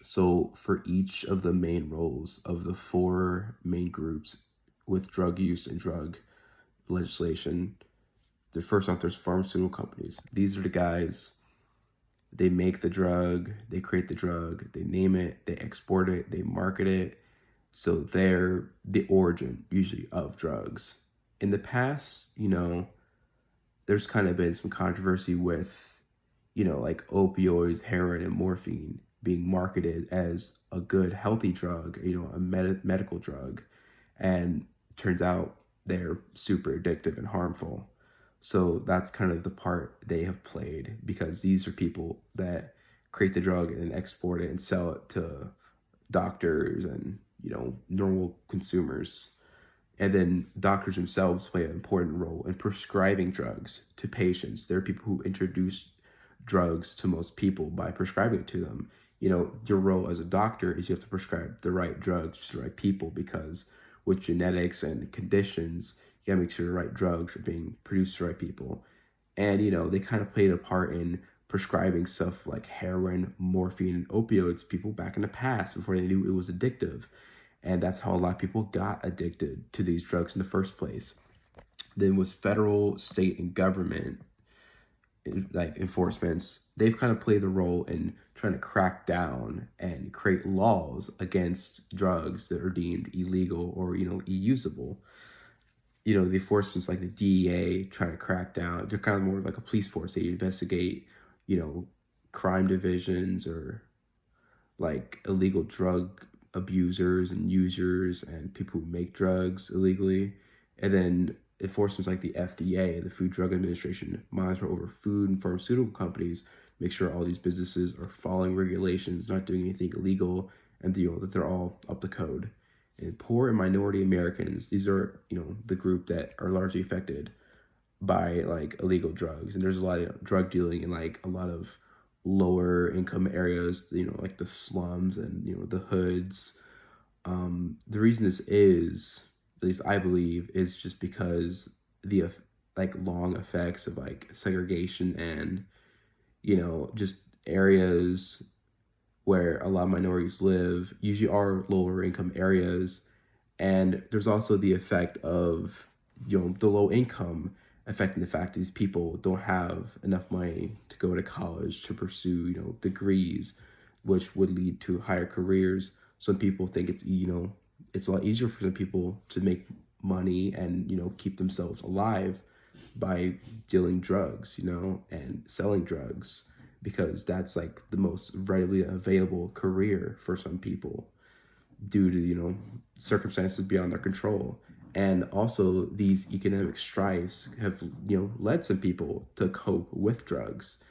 So for each of the main roles of the four main groups with drug use and drug legislation, the first off, there's pharmaceutical companies. These are the guys, they make the drug, they create the drug, they name it, they export it, they market it. So they're the origin usually of drugs. In the past, there's kind of been some controversy with, like opioids, heroin, and morphine being marketed as a good, healthy drug, a medical drug. And turns out they're super addictive and harmful. So that's kind of the part they have played because these are people that create the drug and export it and sell it to doctors and, normal consumers. And then doctors themselves play an important role in prescribing drugs to patients. There are people who introduce drugs to most people by prescribing it to them. Your role as a doctor is you have to prescribe the right drugs to the right people because with genetics and conditions, you gotta make sure the right drugs are being produced to the right people. And, they kind of played a part in prescribing stuff like heroin, morphine, and opioids to people back in the past before they knew it was addictive. And that's how a lot of people got addicted to these drugs in the first place. Then with federal, state, and government like enforcements, they've kind of played the role in trying to crack down and create laws against drugs that are deemed illegal or usable. The enforcements like the DEA trying to crack down. They're kind of more like a police force. They investigate, crime divisions or like illegal drug abusers and users and people who make drugs illegally. And then enforcements like the FDA, the Food Drug Administration, monitor over food and pharmaceutical companies, make sure all these businesses are following regulations, not doing anything illegal, and that they're all up to code. And poor and minority Americans, these are, the group that are largely affected by like illegal drugs. And there's a lot of drug dealing in like a lot of lower income areas, like the slums and, the hoods. The reason this is, at least I believe, is just because the like long effects of like segregation and, just areas where a lot of minorities live usually are lower income areas. And there's also the effect of, the low income affecting the fact these people don't have enough money to go to college to pursue, degrees, which would lead to higher careers. Some people think it's a lot easier for some people to make money and, keep themselves alive by dealing drugs, and selling drugs because that's like the most readily available career for some people due to, circumstances beyond their control. And also these economic strifes have, led some people to cope with drugs.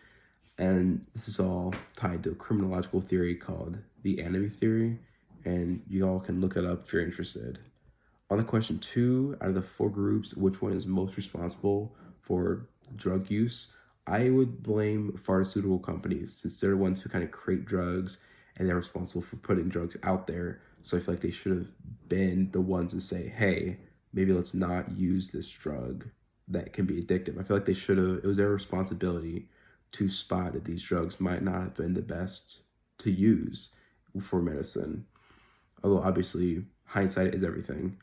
And this is all tied to a criminological theory called the enemy theory. And you all can look it up if you're interested. On the question 2, out of the 4 groups, which one is most responsible for drug use? I would blame pharmaceutical companies since they're the ones who kind of create drugs and they're responsible for putting drugs out there. So I feel like they should have been the ones to say, hey, maybe let's not use this drug that can be addictive. I feel like they should have, it was their responsibility to spot that these drugs might not have been the best to use for medicine. Although obviously hindsight is everything.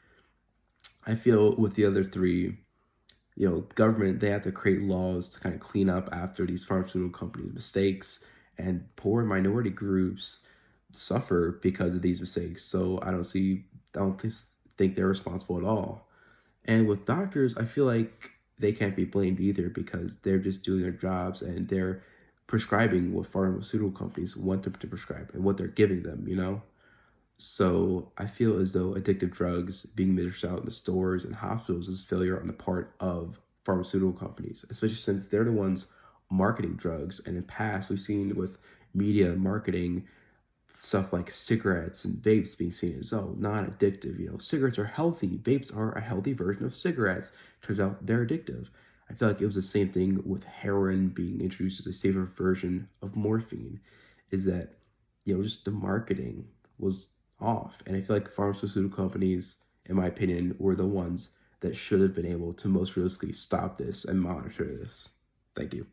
I feel with the other 3, government, they have to create laws to kind of clean up after these pharmaceutical companies' mistakes, and poor minority groups suffer because of these mistakes. So I don't think they're responsible at all. And with doctors, I feel like they can't be blamed either because they're just doing their jobs and they're prescribing what pharmaceutical companies want them to prescribe and what they're giving them, So I feel as though addictive drugs being administered out in the stores and hospitals is failure on the part of pharmaceutical companies, especially since they're the ones marketing drugs. And in the past, we've seen with media marketing stuff like cigarettes and vapes being seen as non-addictive. Cigarettes are healthy. Vapes are a healthy version of cigarettes. Turns out they're addictive. I feel like it was the same thing with heroin being introduced as a safer version of morphine. Is that just the marketing was off, and I feel like pharmaceutical companies, in my opinion, were the ones that should have been able to most realistically stop this and monitor this. Thank you.